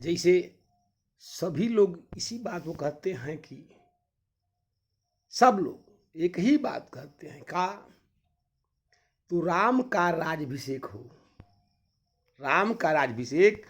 जैसे सभी लोग इसी बात को कहते हैं कि सब लोग एक ही बात कहते हैं का तो राम का राज्याभिषेक हो। राम का राज्याभिषेक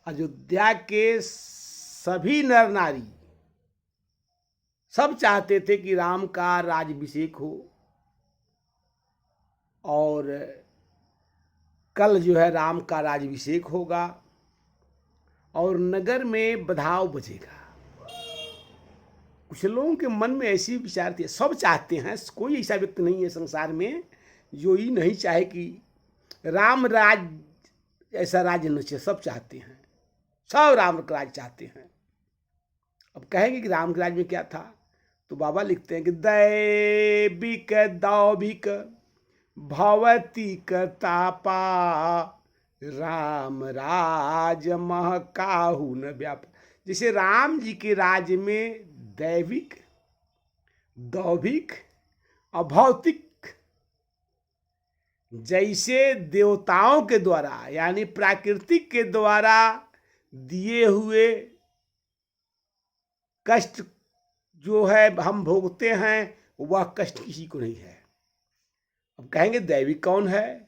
अयोध्या के सभी नर नारी सब चाहते थे कि राम का राज्याभिषेक हो और कल जो है राम का राज्याभिषेक होगा और नगर में बधाव बजेगा। कुछ लोगों के मन में ऐसी विचार थी, सब चाहते हैं, कोई ऐसा व्यक्ति नहीं है संसार में जो ये नहीं चाहे कि राम राज ऐसा राज्य न चाहिए। सब चाहते हैं, सब राम का राज चाहते हैं। अब कहेंगे कि राम के राज में क्या था, तो बाबा लिखते हैं कि दैविक दौभिक भवतिक तापा राम राज मह काहू न व्याप। जैसे राम जी के राज्य में दैविक दौभिक और भौतिक, जैसे देवताओं के द्वारा यानी प्राकृतिक के द्वारा दिए हुए कष्ट जो है हम भोगते हैं, वह कष्ट किसी को नहीं है। अब कहेंगे दैविक कौन है?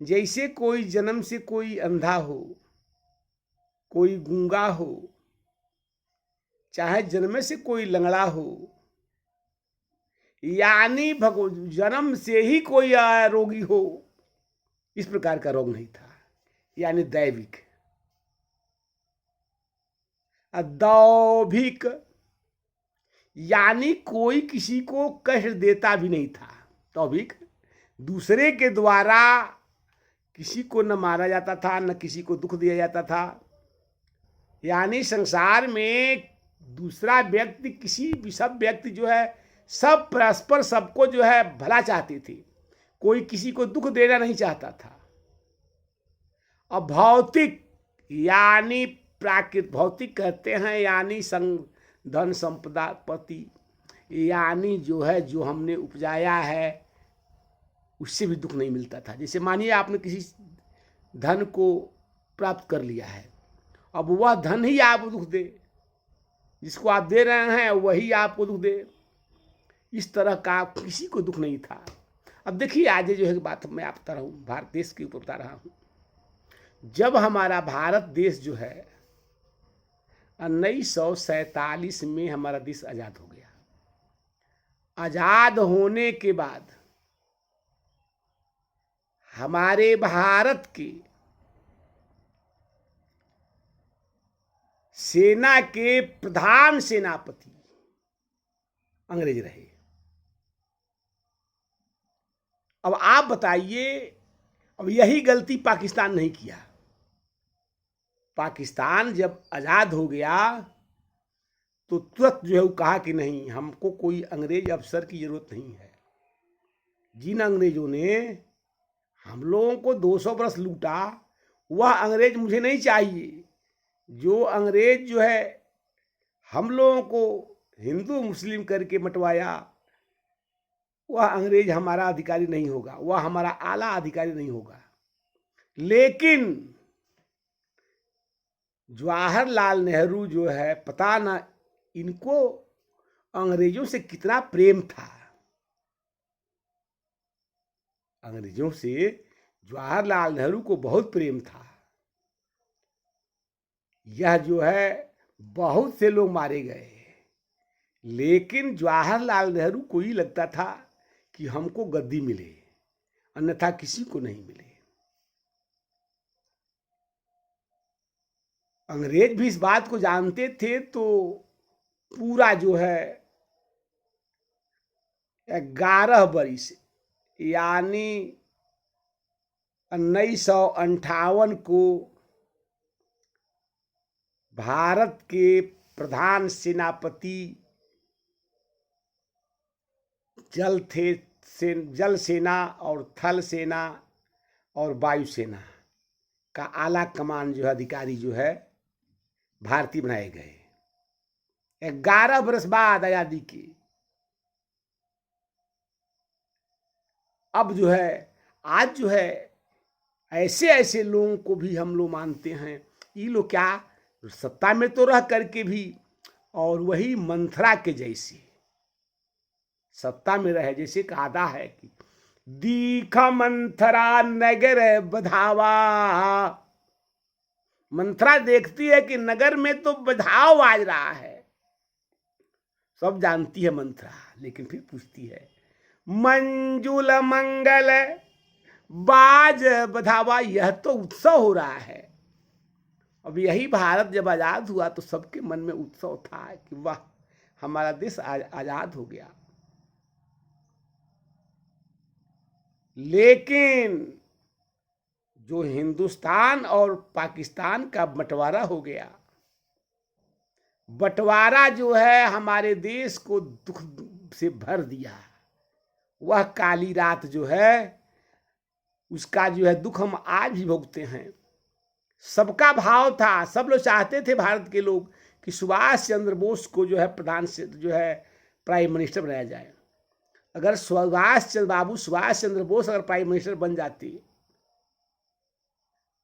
जैसे कोई जन्म से कोई अंधा हो, कोई गूंगा हो, चाहे जन्म से कोई लंगड़ा हो, यानी जन्म से ही कोई रोगी हो, इस प्रकार का रोग नहीं था, यानी दैविक। दौभिक यानी कोई किसी को कष्ट देता भी नहीं था। दौभिक दूसरे के द्वारा किसी को न मारा जाता था, न किसी को दुख दिया जाता था। यानी संसार में दूसरा व्यक्ति, किसी भी सब व्यक्ति जो है सब परस्पर सबको जो है भला चाहते थे, कोई किसी को दुख देना नहीं चाहता था। अब भौतिक यानी प्राकृतिक, भौतिक कहते हैं यानी धन संपदा पति, यानी जो है जो हमने उपजाया है उससे भी दुख नहीं मिलता था। जैसे मानिए आपने किसी धन को प्राप्त कर लिया है, अब वह धन ही आपको दुख दे, जिसको आप दे रहे हैं वही आपको दुख दे, इस तरह का किसी को दुख नहीं था। अब देखिए आज जो है बात मैं आप बता रहा हूँ, भारत देश के ऊपर बता रहा हूँ। जब हमारा भारत देश जो है 1947 में हमारा देश आजाद हो गया। आजाद होने के बाद हमारे भारत के सेना के प्रधान सेनापति अंग्रेज रहे। अब आप बताइए, अब यही गलती पाकिस्तान नहीं किया। पाकिस्तान जब आजाद हो गया तो तुरंत जो है वो कहा कि नहीं, हमको कोई अंग्रेज अफसर की जरूरत नहीं है। जिन अंग्रेजों ने हम लोगों को 200 बरस लूटा, वह अंग्रेज मुझे नहीं चाहिए। जो अंग्रेज जो है हम लोगों को हिंदू मुस्लिम करके मटवाया, वह अंग्रेज हमारा अधिकारी नहीं होगा, वह हमारा आला अधिकारी नहीं होगा। लेकिन जवाहरलाल नेहरू जो है, पता ना इनको अंग्रेजों से कितना प्रेम था। अंग्रेजों से जवाहरलाल नेहरू को बहुत प्रेम था। यह जो है बहुत से लोग मारे गए, लेकिन जवाहरलाल नेहरू को ही लगता था कि हमको गद्दी मिले, अन्यथा किसी को नहीं मिले। अंग्रेज भी इस बात को जानते थे, तो पूरा जो है 11 बरिस यानी 1958 को भारत के प्रधान सेनापति जल सेना और थल सेना और वायुसेना का आला कमान जो है अधिकारी जो है भारतीय बनाए गए 11 बरस बाद आजादी के। अब जो है आज जो है ऐसे ऐसे लोगों को भी हम लोग मानते हैं, ये लोग क्या सत्ता में तो रह करके भी, और वही मंथरा के जैसे सत्ता में रहे। जैसे कहा है कि दीख मंथरा नगर बधावा, मंथरा देखती है कि नगर में तो बधाव बाज रहा है, सब जानती है मंथरा, लेकिन फिर पूछती है मंजुल मंगल बाज बधावा, यह तो उत्सव हो रहा है। अब यही भारत जब आजाद हुआ तो सबके मन में उत्सव था कि वाह हमारा देश आजाद हो गया। लेकिन जो हिंदुस्तान और पाकिस्तान का बंटवारा हो गया, बंटवारा जो है हमारे देश को दुख से भर दिया। वह काली रात जो है उसका जो है दुख हम आज भी भोगते हैं। सबका भाव था, सब लोग चाहते थे भारत के लोग कि सुभाष चंद्र बोस को जो है प्रधान से जो है प्राइम मिनिस्टर बनाया जाए। अगर सुभाष चंद्र बोस अगर प्राइम मिनिस्टर बन जाते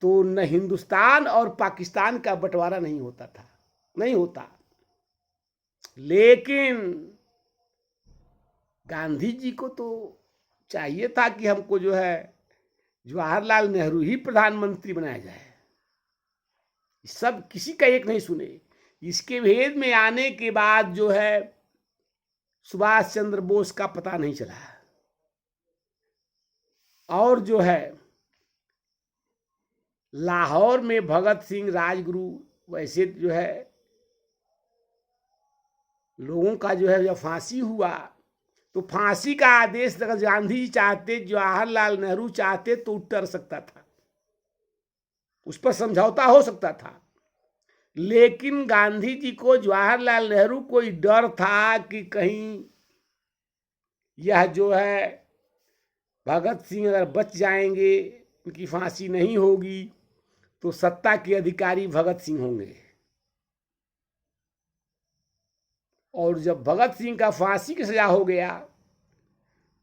तो न हिंदुस्तान और पाकिस्तान का बंटवारा नहीं होता था, नहीं होता। लेकिन गांधी जी को तो चाहिए था कि हमको जो है जवाहरलाल नेहरू ही प्रधानमंत्री बनाया जाए। सब किसी का एक नहीं सुने। इसके भेद में आने के बाद जो है सुभाष चंद्र बोस का पता नहीं चला, और जो है लाहौर में भगत सिंह राजगुरु वैसे जो है लोगों का जो है जब फांसी हुआ तो फांसी का आदेश अगर गांधी जी चाहते, जवाहरलाल नेहरू चाहते तो उतर सकता था, उस पर समझौता हो सकता था। लेकिन गांधी जी को, जवाहरलाल नेहरू को डर था कि कहीं यह जो है भगत सिंह अगर बच जाएंगे, उनकी फांसी नहीं होगी तो सत्ता के अधिकारी भगत सिंह होंगे। और जब भगत सिंह का फांसी की सजा हो गया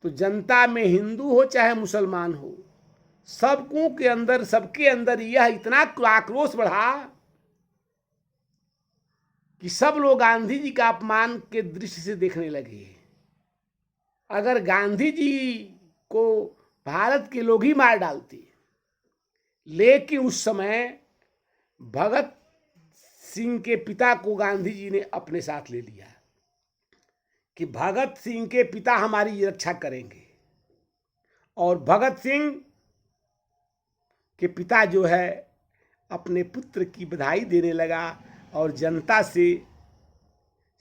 तो जनता में हिंदू हो चाहे मुसलमान हो, सबके अंदर यह इतना आक्रोश बढ़ा कि सब लोग गांधी जी का अपमान के दृष्टि से देखने लगे। अगर गांधी जी को भारत के लोग ही मार डालते, लेकिन उस समय भगत सिंह के पिता को गांधी जी ने अपने साथ ले लिया कि भगत सिंह के पिता हमारी रक्षा करेंगे। और भगत सिंह के पिता जो है अपने पुत्र की बधाई देने लगा और जनता से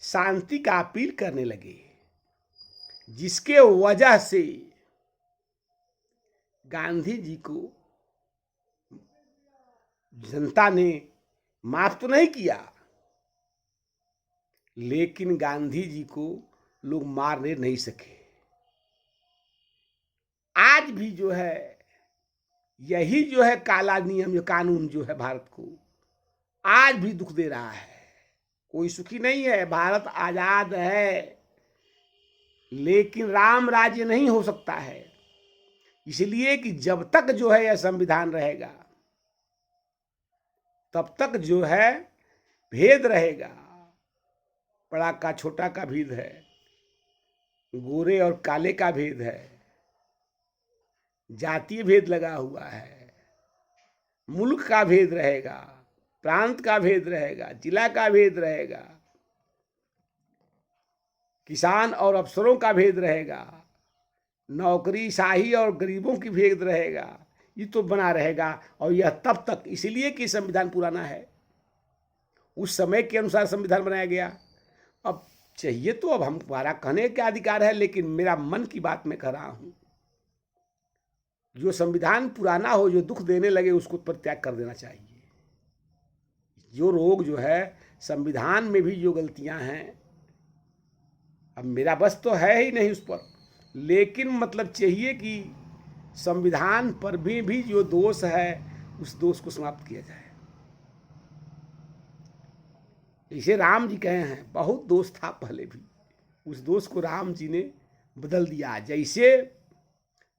शांति का अपील करने लगे, जिसके वजह से गांधी जी को जनता ने माफ तो नहीं किया, लेकिन गांधी जी को लोग मारने नहीं सके। आज भी जो है यही जो है काला नियम, जो कानून जो है भारत को आज भी दुख दे रहा है। कोई सुखी नहीं है। भारत आजाद है, लेकिन राम राज्य नहीं हो सकता है, इसलिए कि जब तक जो है यह संविधान रहेगा तब तक जो है भेद रहेगा। बड़ा का छोटा का भेद है, गोरे और काले का भेद है, जातीय भेद लगा हुआ है, मुल्क का भेद रहेगा, प्रांत का भेद रहेगा, जिला का भेद रहेगा, किसान और अफसरों का भेद रहेगा, नौकरीशाही और गरीबों की भेद रहेगा। ये तो बना रहेगा, और यह तब तक, इसलिए कि संविधान पुराना है, उस समय के अनुसार संविधान बनाया गया। अब चाहिए तो अब हमारा कहने का अधिकार है, लेकिन मेरा मन की बात मैं कह रहा हूं, जो संविधान पुराना हो, जो दुख देने लगे, उसको परित्याग कर देना चाहिए। जो रोग जो है संविधान में भी जो गलतियां हैं, अब मेरा बस तो है ही नहीं उस पर, लेकिन मतलब चाहिए कि संविधान पर भी जो दोष है उस दोष को समाप्त किया जाए। इसे राम जी कहे हैं, बहुत दोष था पहले भी, उस दोष को राम जी ने बदल दिया। जैसे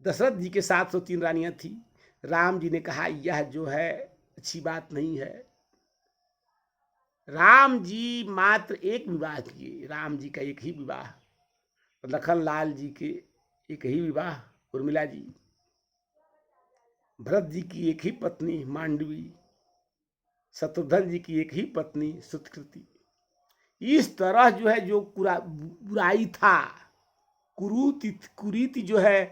दशरथ जी के 703 रानियां थी, राम जी ने कहा यह जो है अच्छी बात नहीं है, राम जी मात्र एक विवाह किए, राम जी का एक ही विवाह, लखन लाल जी के एक ही विवाह उर्मिला जी, भरत जी की एक ही पत्नी मांडवी, शत्रुघ्न जी की एक ही पत्नी सुतकृति। इस तरह जो है जो बुराई था, कुरीति जो है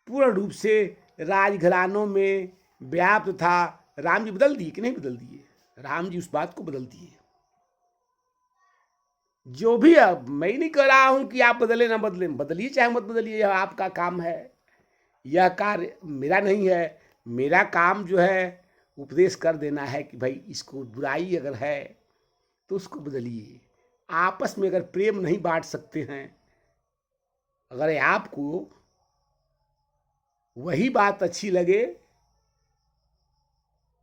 पूर्ण रूप से राजघरानों में व्याप्त था। राम जी बदल दिए कि नहीं बदल दिए? राम जी उस बात को बदल दिए। जो भी, अब मैं नहीं कह रहा हूं कि आप बदले ना बदले, बदलिए चाहे मत बदलिए, यह आपका काम है, यह कार्य मेरा नहीं है। मेरा काम जो है उपदेश कर देना है कि भाई इसको, बुराई अगर है तो उसको बदलिए। आपस में अगर प्रेम नहीं बांट सकते हैं, अगर आपको वही बात अच्छी लगे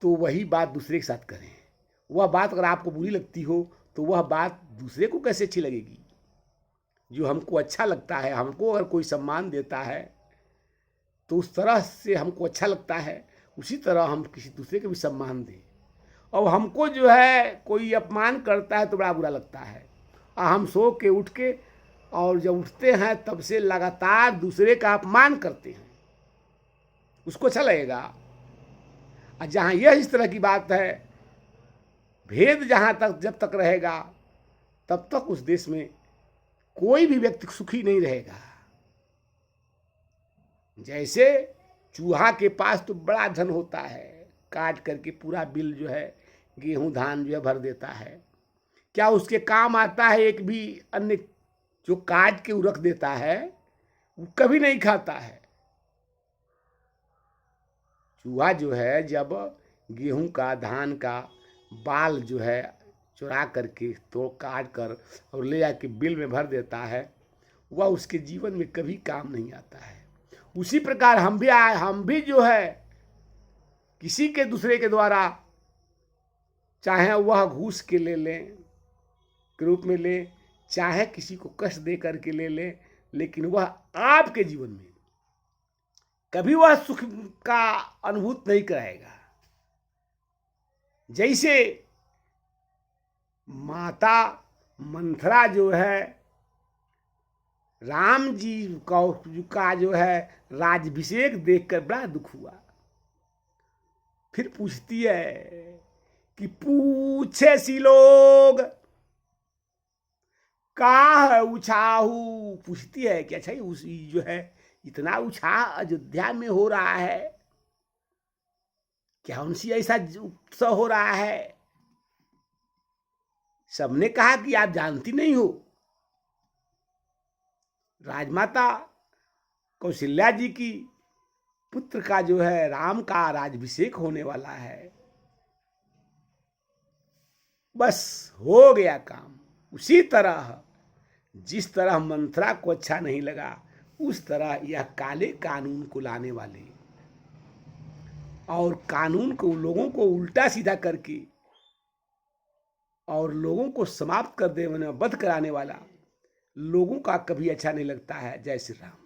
तो वही बात दूसरे के साथ करें। वह बात अगर आपको बुरी लगती हो तो वह बात दूसरे को कैसे अच्छी लगेगी? जो हमको अच्छा लगता है, हमको अगर कोई सम्मान देता है तो उस तरह से हमको अच्छा लगता है, उसी तरह हम किसी दूसरे को भी सम्मान दें। और हमको जो है कोई अपमान करता है तो बड़ा बुरा लगता है, और हम सो के उठ के और जब उठते हैं तब से लगातार दूसरे का अपमान करते हैं, उसको अच्छा लगेगा? और जहाँ यह इस तरह की बात है, भेद जहाँ तक जब तक रहेगा तब तक उस देश में कोई भी व्यक्ति सुखी नहीं रहेगा। जैसे चूहा के पास तो बड़ा धन होता है, काट करके पूरा बिल जो है गेहूं धान जो है भर देता है, क्या उसके काम आता है? एक भी अन्य जो काट के रख देता है वो कभी नहीं खाता है। चूहा जो है जब गेहूं का धान का बाल जो है चुरा करके तो काट कर और ले आके बिल में भर देता है, वह उसके जीवन में कभी काम नहीं आता है। उसी प्रकार हम भी जो है किसी के दूसरे के द्वारा, चाहे वह घूस के ले लें के रूप में ले, चाहे किसी को कष्ट दे करके ले ले, लेकिन वह आपके जीवन में कभी वह सुख का अनुभूत नहीं कराएगा। जैसे माता मंथरा जो है राम जी का जो है राज्याभिषेक देखकर बड़ा दुख हुआ, फिर पूछती है कि पूछे सी लोग का उछाहू, पूछती है कि अच्छा उस जो है इतना उत्साह अयोध्या में हो रहा है, क्या उनसे ऐसा उत्सव हो रहा है? सबने कहा कि आप जानती नहीं हो, राजमाता कौशल्या जी की पुत्र का जो है राम का राज्याभिषेक होने वाला है। बस हो गया काम। उसी तरह जिस तरह मंथरा को अच्छा नहीं लगा, उस तरह यह काले कानून को लाने वाले और कानून को लोगों को उल्टा सीधा करके और लोगों को समाप्त कर देने, वध कराने वाला लोगों का कभी अच्छा नहीं लगता है। जय श्री राम।